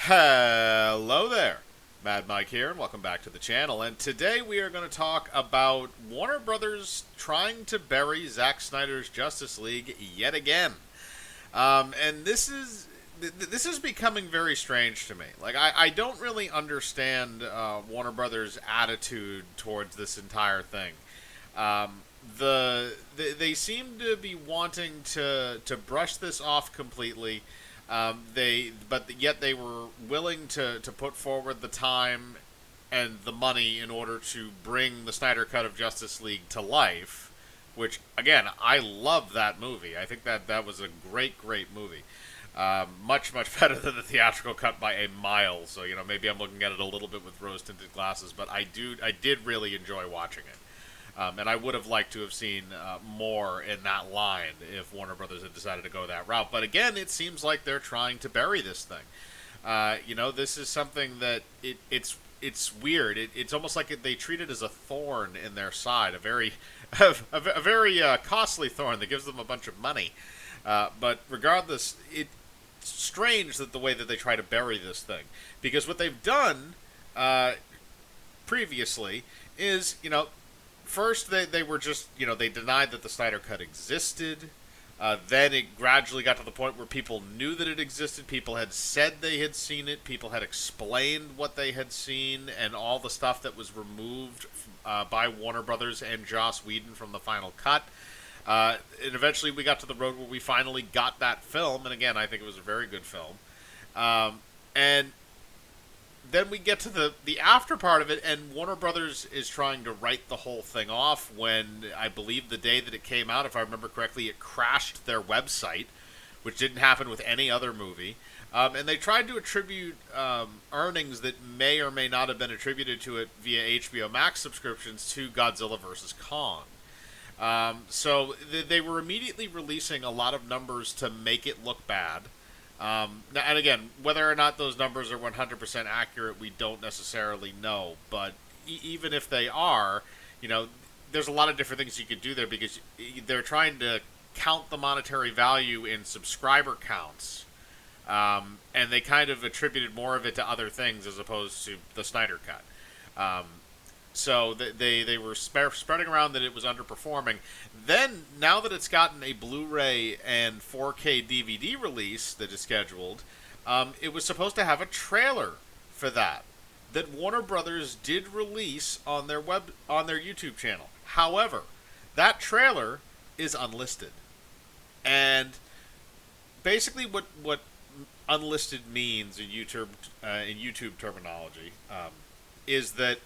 Hello there, Mad Mike here, and welcome back to the channel. And today we are going to talk about Warner Brothers trying to bury Zack Snyder's Justice League yet again. And this is becoming very strange to me. Like I don't really understand Warner Brothers' attitude towards this entire thing. Um, they seem to be wanting to brush this off completely. But yet they were willing to put forward the time and the money in order to bring the Snyder Cut of Justice League to life. Which again, I love that movie. I think that was a great movie. Much better than the theatrical cut by a mile. So maybe I'm looking at it a little bit with rose tinted glasses, but I did really enjoy watching it. And I would have liked to have seen more in that line if Warner Brothers had decided to go that route. But again, it seems like they're trying to bury this thing. This is something that it's weird. It's almost like they treat it as a thorn in their side, a very a very costly thorn that gives them a bunch of money. But regardless, it's strange that the way that they try to bury this thing, because what they've done previously is first, they were just, they denied that the Snyder Cut existed. Then it gradually got to the point where people knew that it existed. People had said they had seen it. People had explained what they had seen and all the stuff that was removed by Warner Brothers and Joss Whedon from the final cut. And eventually we got to the road where we finally got that film. And again, I think it was a very good film. And then we get to the after part of it, and Warner Brothers is trying to write the whole thing off when, I believe the day that it came out, if I remember correctly, it crashed their website, which didn't happen with any other movie. And they tried to attribute earnings that may or may not have been attributed to it via HBO Max subscriptions to Godzilla vs. Kong. So they were immediately releasing a lot of numbers to make it look bad. And again, whether or not those numbers are 100% accurate, we don't necessarily know. But even if they are, there's a lot of different things you could do there, because they're trying to count the monetary value in subscriber counts. And they kind of attributed more of it to other things as opposed to the Snyder Cut. So they were spreading around that it was underperforming. Then, now that it's gotten a Blu-ray and 4K DVD release that is scheduled, it was supposed to have a trailer for that Warner Brothers did release on their YouTube channel. However, that trailer is unlisted. And basically what unlisted means in YouTube terminology is that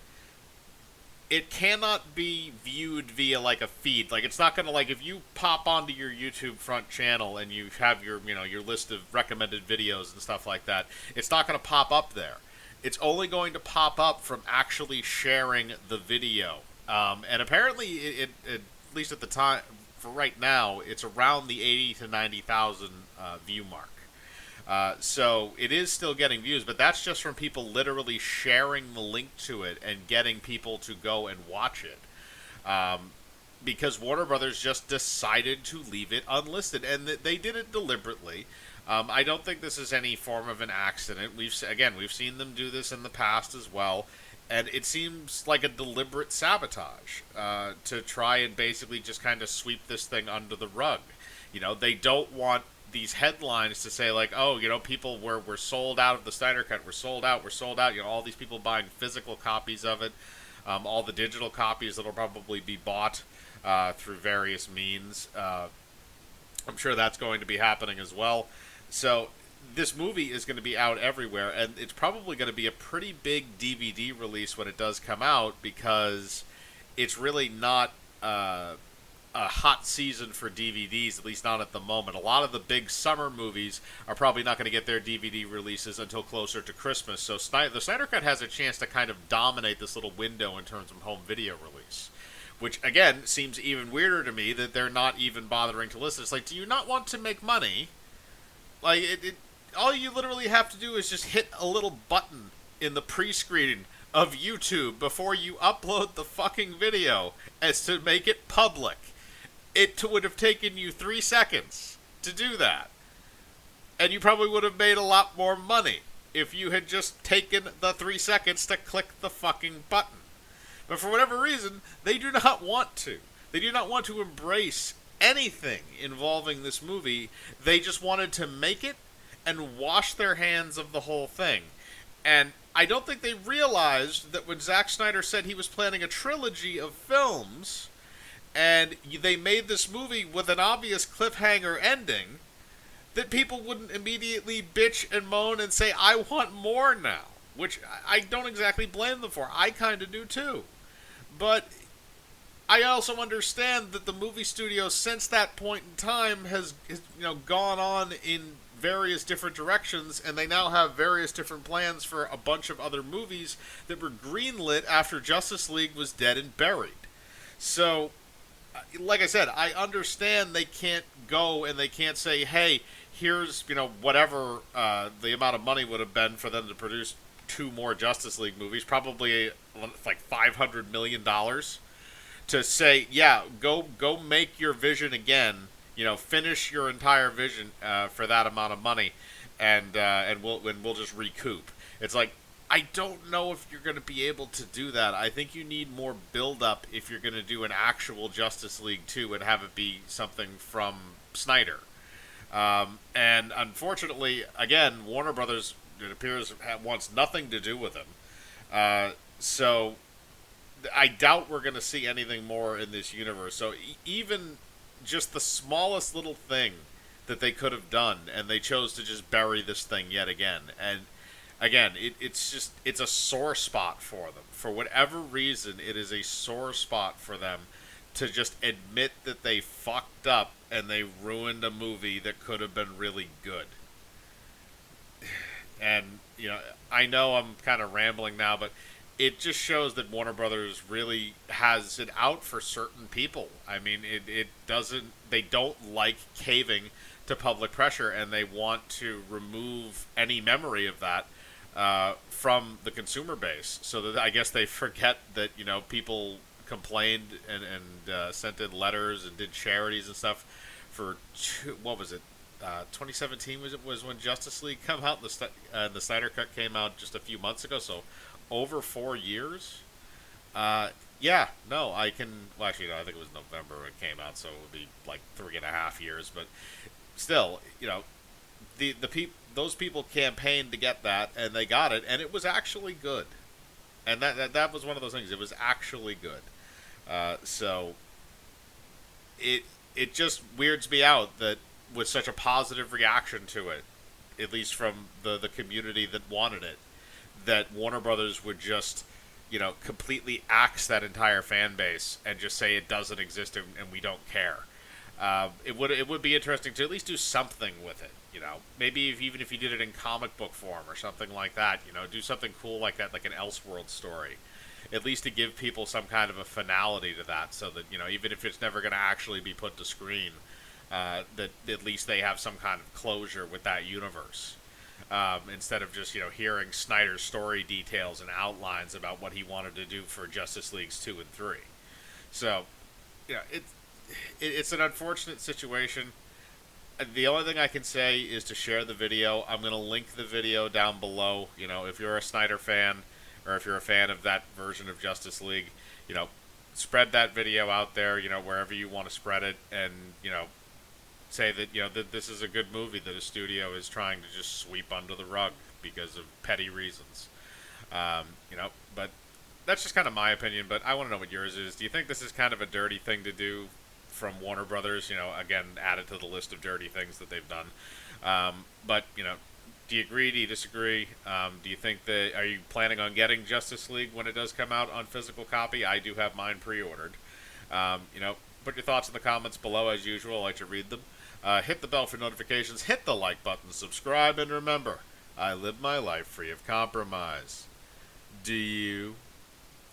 it cannot be viewed via like a feed. Like, it's not going to, like, if you pop onto your YouTube front channel and you have your your list of recommended videos and stuff like that, it's not going to pop up there. It's only going to pop up from actually sharing the video. And apparently it at least at the time, for right now, it's around the 80 to 90,000 view mark. So it is still getting views, but that's just from people literally sharing the link to it and getting people to go and watch it. Because Warner Brothers just decided to leave it unlisted, and they did it deliberately. I don't think this is any form of an accident. We've seen them do this in the past as well, and it seems like a deliberate sabotage to try and basically just kind of sweep this thing under the rug. They don't want these headlines to say, like, oh, people were sold out of the Snyder Cut, we're sold out, all these people buying physical copies of it, all the digital copies that'll probably be bought through various means. I'm sure that's going to be happening as well. So this movie is going to be out everywhere, and it's probably going to be a pretty big DVD release when it does come out, because it's really not a hot season for DVDs, at least not at the moment. A lot of the big summer movies are probably not going to get their DVD releases until closer to Christmas. So the Snyder Cut has a chance to kind of dominate this little window in terms of home video release. Which, again, seems even weirder to me that they're not even bothering to list it. It's like, do you not want to make money? Like, all you literally have to do is just hit a little button in the pre-screen of YouTube before you upload the fucking video as to make it public. It would have taken you 3 seconds to do that. And you probably would have made a lot more money. if you had just taken the 3 seconds to click the fucking button. But for whatever reason, they do not want to. They do not want to embrace anything involving this movie. They just wanted to make it and wash their hands of the whole thing. And I don't think they realized that when Zack Snyder said he was planning a trilogy of films, and they made this movie with an obvious cliffhanger ending, that people wouldn't immediately bitch and moan and say, I want more now. Which I don't exactly blame them for. I kind of do too. But I also understand that the movie studio, since that point in time, has gone on in various different directions, and they now have various different plans for a bunch of other movies that were greenlit after Justice League was dead and buried. So, like I said, I understand they can't go and they can't say, hey, here's, whatever the amount of money would have been for them to produce 2 more Justice League movies, probably like $500 million, to say, yeah, go make your vision again, finish your entire vision for that amount of money, and we'll just recoup. It's like, I don't know if you're going to be able to do that. I think you need more build-up if you're going to do an actual Justice League 2 and have it be something from Snyder. And unfortunately, again, Warner Brothers, it appears, wants nothing to do with him. So I doubt we're going to see anything more in this universe. So even just the smallest little thing that they could have done, and they chose to just bury this thing yet again. And again, it's a sore spot for them. For whatever reason, it is a sore spot for them to just admit that they fucked up and they ruined a movie that could have been really good. And, I know I'm kind of rambling now, but it just shows that Warner Brothers really has it out for certain people. I mean, they don't like caving to public pressure, and they want to remove any memory of that from the consumer base. So that I guess they forget that, people complained and sent in letters and did charities and stuff for what was it? 2017 was when Justice League came out. The Snyder Cut came out just a few months ago, so over 4 years. Yeah, no, I can. Well, actually, no, I think it was November when it came out, so it would be like 3.5 years. But still, those people campaigned to get that, and they got it, and it was actually good. And that was one of those things. It was actually good. So it just weirds me out that with such a positive reaction to it, at least from the community that wanted it, that Warner Brothers would just, completely axe that entire fan base and just say it doesn't exist and we don't care. It would be interesting to at least do something with it. Maybe even if you did it in comic book form or something like that. Do something cool like that, like an Elseworld story. At least to give people some kind of a finality to that, so that even if it's never going to actually be put to screen, that at least they have some kind of closure with that universe. Instead of just hearing Snyder's story details and outlines about what he wanted to do for Justice Leagues 2 and 3. So, it's an unfortunate situation. The only thing I can say is to share the video. I'm going to link the video down below. If you're a Snyder fan, or if you're a fan of that version of Justice League, spread that video out there, wherever you want to spread it, and, say that, that this is a good movie that a studio is trying to just sweep under the rug because of petty reasons. But that's just kind of my opinion, but I want to know what yours is. Do you think this is kind of a dirty thing to do from Warner Brothers? Again, added to the list of dirty things that they've done. But, do you agree? Do you disagree? Do you think that, are you planning on getting Justice League when it does come out on physical copy? I do have mine pre-ordered. Put your thoughts in the comments below as usual. I like to read them. Hit the bell for notifications, hit the like button, subscribe, and remember, I live my life free of compromise. Do you?